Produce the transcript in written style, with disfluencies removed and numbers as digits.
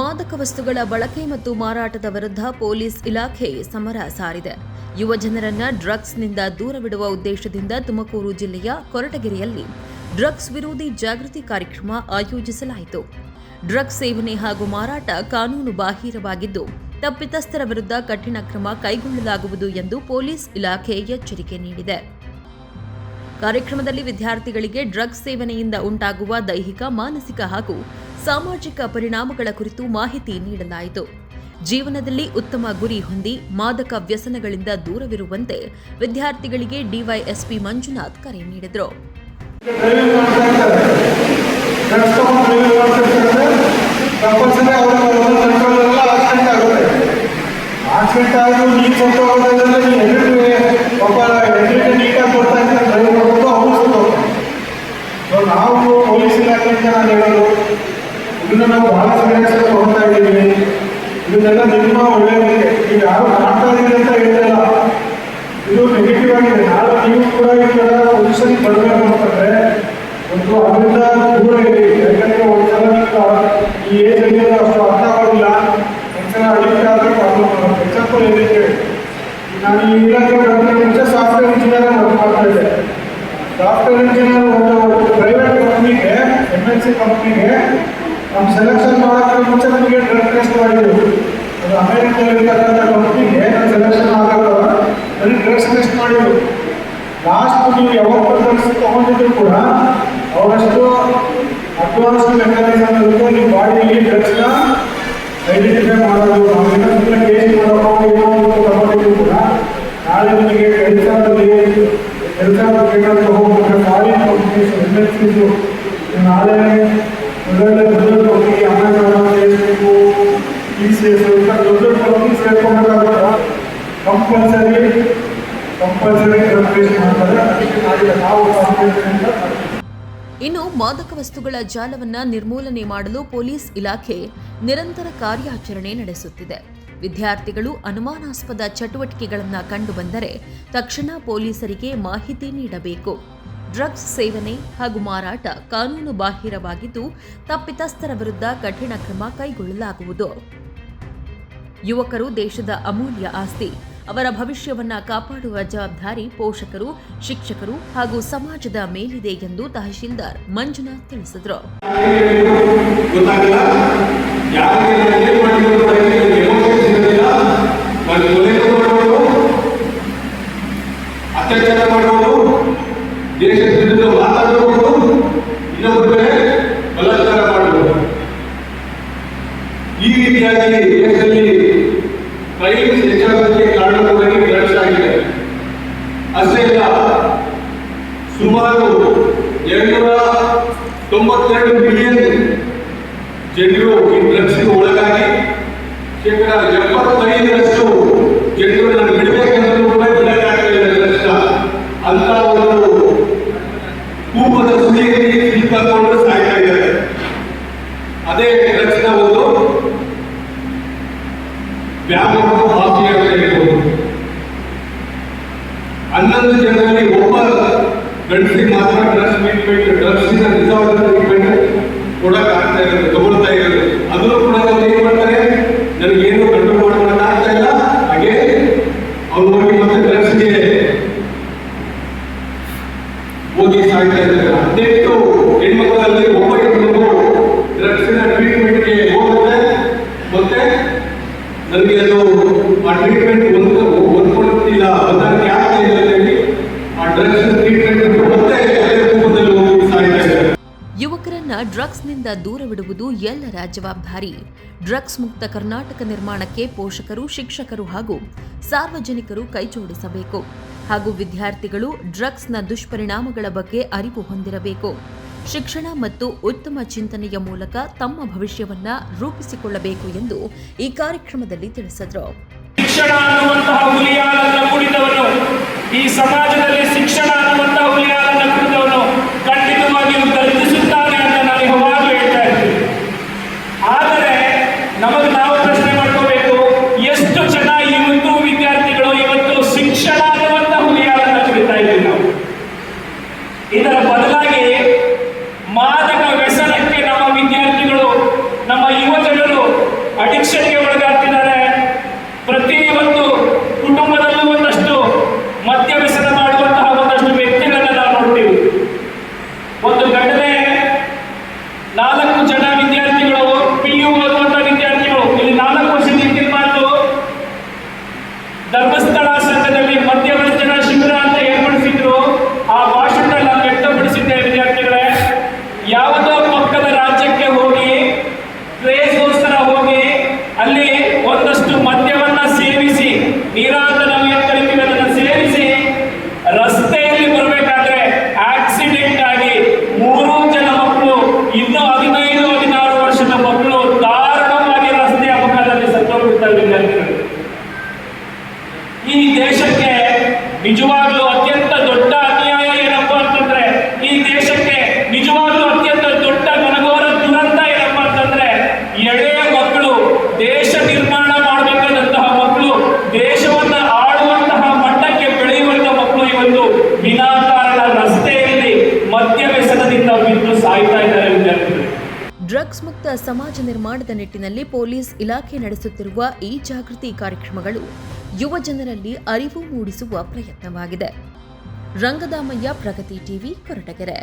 ಮಾದಕ ವಸ್ತುಗಳ ಬಳಕೆ ಮತ್ತು ಮಾರಾಟದ ವಿರುದ್ಧ ಪೊಲೀಸ್ ಇಲಾಖೆ ಸಮರ ಸಾರಿದೆ. ಯುವ ಜನರನ್ನ ಡ್ರಗ್ಸ್ನಿಂದ ದೂರವಿಡುವ ಉದ್ದೇಶದಿಂದ ತುಮಕೂರು ಜಿಲ್ಲೆಯ ಕೊರಟಗೆರೆಯಲ್ಲಿ ಡ್ರಗ್ಸ್ ವಿರೋಧಿ ಜಾಗೃತಿ ಕಾರ್ಯಕ್ರಮ ಆಯೋಜಿಸಲಾಯಿತು. ಡ್ರಗ್ಸ್ ಸೇವನೆ ಹಾಗೂ ಮಾರಾಟ ಕಾನೂನು ಬಾಹಿರವಾಗಿದ್ದು, ತಪ್ಪಿತಸ್ಥರ ವಿರುದ್ಧ ಕಠಿಣ ಕ್ರಮ ಕೈಗೊಳ್ಳಲಾಗುವುದು ಎಂದು ಪೊಲೀಸ್ ಇಲಾಖೆ ಎಚ್ಚರಿಕೆ ನೀಡಿದೆ. ಕಾರ್ಯಕ್ರಮದಲ್ಲಿ ವಿದ್ಯಾರ್ಥಿಗಳಿಗೆ ಡ್ರಗ್ಸ್ ಸೇವನೆಯಿಂದ ಉಂಟಾಗುವ ದೈಹಿಕ, ಮಾನಸಿಕ ಹಾಗೂ ಸಾಮಾಜಿಕ ಪರಿಣಾಮಗಳ ಕುರಿತು ಮಾಹಿತಿ ನೀಡಲಾಯಿತು. ಜೀವನದಲ್ಲಿ ಉತ್ತಮ ಗುರಿ ಹೊಂದಿ ಮಾದಕ ವ್ಯಸನಗಳಿಂದ ದೂರವಿರುವಂತೆ ವಿದ್ಯಾರ್ಥಿಗಳಿಗೆ ಡಿವೈಎಸ್ಪಿ ಮಂಜುನಾಥ್ ಕರೆ ನೀಡಿದರು. ನಾವು ಪೊಲೀಸ್ ಇಲಾಖೆಯಿಂದ ನಾನು ಹೇಳೋದು, ಇದನ್ನು ನಾವು ಬಹಳ ಸೀರಿಯಸ್ ಆಗಿ ತಗೊಳ್ತಾ ಇದ್ದೀವಿ. ಇದನ್ನೆಲ್ಲ ನಿಮ್ಮ ಒಳ್ಳೆಯದಕ್ಕೆ ನೀವು ಯಾರು ಮಾಡ್ತಾ ಇದ್ದೀರಿ ಅಂತ ಹೇಳ್ತಿಲ್ಲ, ಇದು ನೆಗೆಟಿವ್ ಆಗಿದೆ. ನಾಳೆ ನೀವು ಕೂಡ ಈ ಥರ ಪೊಸಿಷನ್ ಬರಬೇಕು ಅಂತಂದರೆ ಒಂದು ಅದರಿಂದ ದೂರ ಇರಿ. ಯಾಕಂದರೆ ಒಂದ್ಸಲ ಈ ಏಜಲ್ಲಿ ಅಷ್ಟು ಅರ್ಥ ಆಗೋದಿಲ್ಲ, ಒಂದ್ಸಲ ಅಡಿಕ್ಟ್ ಆದರೆ ಪ್ರಾಬ್ಲಮ್ ಆಗುತ್ತೆ. ಎಕ್ಸಾಂಪಲ್ ಏನಕ್ಕೆ, ನಾನು ಈ ಇಲಾಖೆ ಬರೋದಕ್ಕೆ ಮುಂಚೆ ಸಾಫ್ಟ್ವೇರ್ ಇಂಜಿನಿಯರ್ ವರ್ಕ್ ಮಾಡ್ತಾ ಇದ್ದೆ. ಸಾಫ್ಟ್ವೇರ್ ಇಂಜಿನಿಯರ್ ಒಂದು ಪ್ರೈವೇಟ್ ಕಂಪ್ನಿಗೆ, MNC ಕಂಪ್ನಿಗೆ ನಮ್ಮ ಸೆಲೆಕ್ಷನ್ ಮಾಡೋಕ್ಕೆ ಮುಂಚೆ ನಮಗೆ ಡ್ರಗ್ ಟೆಸ್ಟ್ ಮಾಡಿದ್ರು. ಅದು ಅಮೇರಿಕದಲ್ಲಿರ್ತಕ್ಕಂಥ ಕಂಪ್ನಿಗೆ ನಾನು ಸೆಲೆಕ್ಷನ್ ಆಗಲ್ಲ, ನನಗೆ ಡ್ರಗ್ಸ್ ಟೆಸ್ಟ್ ಮಾಡಿದ್ರು. ಲಾಸ್ಟ್ ನೀವು ಯಾವಾಗ ಡ್ರಗ್ಸ್ ತೊಗೊಂಡಿದ್ರು ಕೂಡ ಅವರಷ್ಟು ಅಡ್ವಾನ್ಸ್ಡ್ ಮೆಕ್ಯಾನಿಸಮ್ ಇರುತ್ತೆ ನಿಮ್ಮ ಬಾಡಿಯಲ್ಲಿ ಡ್ರಗ್ಸ್ನ ಐಡೆಂಟಿಫೈ ಮಾಡೋದು. ನಾವು ಇನ್ನೊಂದು ಕೇಸ್ ತಗೊಂಡಿದ್ರು ಕೂಡ ನಾಳೆ ನಿಮಗೆ ಕೆಲಸ ಹೋಗ್ಬಿಟ್ರೆ ಫಾರಿನ್ ಕಂಪ್ನೀಸ್, MNCಸು ನಾಳೆ ಒಳ್ಳೊಳ್ಳೆ ದೊಡ್ಡ ಕಂಪ್ನಿ, ಅಮೆಝಾನ್, ಫೇಸ್ಬುಕ್ಕು, TCS ದೊಡ್ಡ ಕಂಪ್ನಿ ಸೇರ್ಕೊಂಡಾಗ ಕಂಪಲ್ಸರಿ ರಿಪ್ಲೇಸ್ ಮಾಡ್ತಾರೆ. ಅದಕ್ಕೆ ನಾಳೆ ನಾವು ಕಾಂಪಿಟೇಷನ್. ಇನ್ನು ಮಾದಕ ವಸ್ತುಗಳ ಜಾಲವನ್ನ ನಿರ್ಮೂಲನೆ ಮಾಡಲು ಪೊಲೀಸ್ ಇಲಾಖೆ ನಿರಂತರ ಕಾರ್ಯಾಚರಣೆ ನಡೆಸುತ್ತಿದೆ. ವಿದ್ಯಾರ್ಥಿಗಳು ಅನುಮಾನಾಸ್ಪದ ಚಟುವಟಿಕೆಗಳನ್ನು ಕಂಡುಬಂದರೆ ತಕ್ಷಣ ಪೊಲೀಸರಿಗೆ ಮಾಹಿತಿ ನೀಡಬೇಕು. ಡ್ರಗ್ಸ್ ಸೇವನೆ ಹಾಗೂ ಮಾರಾಟ ಕಾನೂನು ಬಾಹಿರವಾಗಿದ್ದು, ತಪ್ಪಿತಸ್ಥರ ವಿರುದ್ಧ ಕಠಿಣ ಕ್ರಮ ಕೈಗೊಳ್ಳಲಾಗುವುದು. ಯುವಕರು ದೇಶದ ಅಮೂಲ್ಯ ಆಸ್ತಿ. ಅವರ ಭವಿಷ್ಯವನ್ನ ಕಾಪಾಡುವ ಜವಾಬ್ದಾರಿ ಪೋಷಕರು, ಶಿಕ್ಷಕರು ಹಾಗೂ ಸಮಾಜದ ಮೇಲಿದೆ ಎಂದು ತಹಶೀಲ್ದಾರ್ ಮಂಜುನಾಥ್ ತಿಳಿಸಿದರು. ಅತ್ಯಾಚಾರ ಮಾಡುವುದು, ದೇಶದ ವಿರುದ್ಧ ಮಾತಾಡುವುದು, ಇನ್ನೊಬ್ಬರ ಬಲಾತ್ಕಾರ ಮಾಡುವುದು, ಈ ರೀತಿಯಾಗಿ ದೇಶದಲ್ಲಿ ಕ್ರೈಮ್ಸ್ ಹೆಚ್ಚಾಗೋದಕ್ಕೆ ಕಾರಣವಾಗಿ ಡ್ರಗ್ಸ್ ಆಗಿದೆ. ಅಷ್ಟೇ ಇಲ್ಲ, ಸುಮಾರು 292 ಮಿಲಿಯನ್ ಜನರು ಈ ಡ್ರಗ್ಸ್ಗೆ ಒಳಗಾಗಿ ಶೇಕಡ 75ರಷ್ಟು ಜನರು ನಾನು ಬಿಡಬೇಕಂದ್ರೂ ಕೂಡ ಬಿಡಕ್ಕಾಗಲಿಲ್ಲ ಡ್ರಗ್ಸ್ ಅಂತ ಒಂದು ಕೂಪದ ಸುಳಿಯಲ್ಲಿ ಸಿಕ್ಕಾಕೊಂಡು ಸಾಯ್ತಾ ಇದ್ದಾರೆ. ಅದೇ ಡ್ರಗ್ಸ್ನ ಒಂದು ವ್ಯಾಪಕ ಮಾಫಿಯಾ ಅಂತ ಹೇಳ್ಬೋದು. 11 ಜನರಲ್ಲಿ ಒಬ್ಬ ಗಂಡಸಿಗೆ ಮಾತ್ರ ಡ್ರಗ್ಸ್ ಟ್ರೀಟ್ಮೆಂಟ್, ಡ್ರಗ್ಸಿನ ನಿಜವಾದ ಟ್ರೀಟ್ಮೆಂಟ್ ಕೊಡಕ್ಕಾಗ್ತಾ ಇರೋದು, ತಗೊಳ್ತಾ ಇರೋದು. ಅದನ್ನು ಕೂಡ ಅವ್ರು ಏನ್ ಮಾಡ್ತಾರೆ, ನನಗೇನು ಕಂಟ್ರೋಲ್ ಮಾಡೋಣ ಆಗ್ತಾ ಇಲ್ಲ, ಹಾಗೆ ಅವ್ರು ಹೋಗಿ ಮತ್ತೆ ಡ್ರಗ್ಸ್ಗೆ ಹೋಗಿ ಸಾಯ್ತಾ ಇದ್ದಾರೆ. 18 ಹೆಣ್ಮಕ್ಕಳಲ್ಲಿ ಒಬ್ಬ ಹೆಣ್ಮಗು ಡ್ರಗ್ಸಿನ ಟ್ರೀಟ್ಮೆಂಟ್ಗೆ ಹೋಗುತ್ತೆ, ಮತ್ತೆ ನನಗೆ ಅದು ಆ ಟ್ರೀಟ್ಮೆಂಟ್ ಹೊಂದ್ಕೊಳ್ತಿಲ್ಲ, ಹೊಂದಾಣಿಕೆ ಆಗ್ತಾ ಇಲ್ಲ ಹೇಳಿ ಆ ಡ್ರಗ್ಸ್ ಟ್ರೀಟ್ಮೆಂಟ್ ಮತ್ತೆ ರೂಪದಲ್ಲಿ ಹೋಗಿ ಸಾಯ್ತಾ ಇದ್ದಾರೆ. ಯುವಕರನ್ನ ಡ್ರಗ್ಸ್ನಿಂದ ದೂರವಿಡುವುದು ಎಲ್ಲರ ಜವಾಬ್ದಾರಿ. ಡ್ರಗ್ಸ್ ಮುಕ್ತ ಕರ್ನಾಟಕ ನಿರ್ಮಾಣಕ್ಕೆ ಪೋಷಕರು, ಶಿಕ್ಷಕರು ಹಾಗೂ ಸಾರ್ವಜನಿಕರು ಕೈಜೋಡಿಸಬೇಕು. ಹಾಗೂ ವಿದ್ಯಾರ್ಥಿಗಳು ಡ್ರಗ್ಸ್ನ ದುಷ್ಪರಿಣಾಮಗಳ ಬಗ್ಗೆ ಅರಿವು ಹೊಂದಿರಬೇಕು. ಶಿಕ್ಷಣ ಮತ್ತು ಉತ್ತಮ ಚಿಂತನೆಯ ಮೂಲಕ ತಮ್ಮ ಭವಿಷ್ಯವನ್ನ ರೂಪಿಸಿಕೊಳ್ಳಬೇಕು ಎಂದು ಈ ಕಾರ್ಯಕ್ರಮದಲ್ಲಿ ತಿಳಿಸಿದರು. ಶಿಕ್ಷಣ ಅನ್ನುವಂತಹ ಹುಲಿಯಾಲನ್ನು ಕುಡಿದವನು, ಈ ಸಮಾಜದಲ್ಲಿ ಶಿಕ್ಷಣ ಅನ್ನುವಂತಹ ಹುಲಿಯಾಲನ್ನು ಕುಡಿದವನು ಖಂಡಿತವಾಗಿಯೂ ಗರ್ಜಿಸುತ್ತಾನೆ ಅಂತ ನಾನು ಯಾವಾಗಲೂ ಹೇಳ್ತಾ ಇರ್ತೀನಿ. ಆದರೆ ನಾವು ಪ್ರಶ್ನೆ ಮಾಡ್ಕೋಬೇಕು, ಎಷ್ಟು ಜನ ಇವತ್ತು ವಿದ್ಯಾರ್ಥಿಗಳು ಇವತ್ತು ಶಿಕ್ಷಣ ಅನ್ನುವಂತಹ ಹುಲಿಯಾಲನ್ನು ಕುಡಿತಾ ಇದ್ದೀವಿ ನಾವು. ಇದರ ಬದಲಾಗಿ ಮಾದಕ ವ್ಯಸನಕ್ಕೆ ನಮ್ಮ ವಿದ್ಯಾರ್ಥಿಗಳು, ನಮ್ಮ ಯುವ ಜನರು ನಿಜವಾಗ್ಲೂ ಅತ್ಯಂತ ದೊಡ್ಡ ಅನ್ಯಾಯ ಏನಪ್ಪಾ ಅಂತಂದ್ರೆ ಈ ದೇಶಕ್ಕೆ ನಿಜವಾಗ್ಲೂ ಅತ್ಯಂತ ದೊಡ್ಡ ಘನಘೋರ ದುರಂತ ಏನಪ್ಪಾ ಅಂತಂದ್ರೆ ಎಳೆಯ ಮಕ್ಕಳು, ದೇಶ ನಿರ್ಮಾಣ ಮಾಡಬೇಕಾದಂತಹ ಮಕ್ಕಳು, ದೇಶವನ್ನ ಆಳುವಂತಹ ಮಟ್ಟಕ್ಕೆ ಬೆಳೆಯುವಂತಹ ಮಕ್ಕಳು ಇವತ್ತು ವಿನಾಕಾರಣ ರಸ್ತೆಯಲ್ಲಿ ಮದ್ಯ ವ್ಯಸನದಿಂದ ಬಿದ್ದು ಸಾಯ್ತಾ ಇದ್ದಾರೆ ವಿದ್ಯಾರ್ಥಿಗಳು. ಡ್ರಗ್ಸ್ ಮುಕ್ತ ಸಮಾಜ ನಿರ್ಮಾಣದ ನಿಟ್ಟಿನಲ್ಲಿ ಪೊಲೀಸ್ ಇಲಾಖೆ ನಡೆಸುತ್ತಿರುವ ಈ ಜಾಗೃತಿ ಕಾರ್ಯಕ್ರಮಗಳು ಯುವ ಜನರಲ್ಲಿ ಅರಿವು ಮೂಡಿಸುವ ಪ್ರಯತ್ನವಾಗಿದೆ. ರಂಗದಾಮಯ್ಯ, ಪ್ರಗತಿ ಟಿವಿ, ಕೊರಟಗೆರೆ.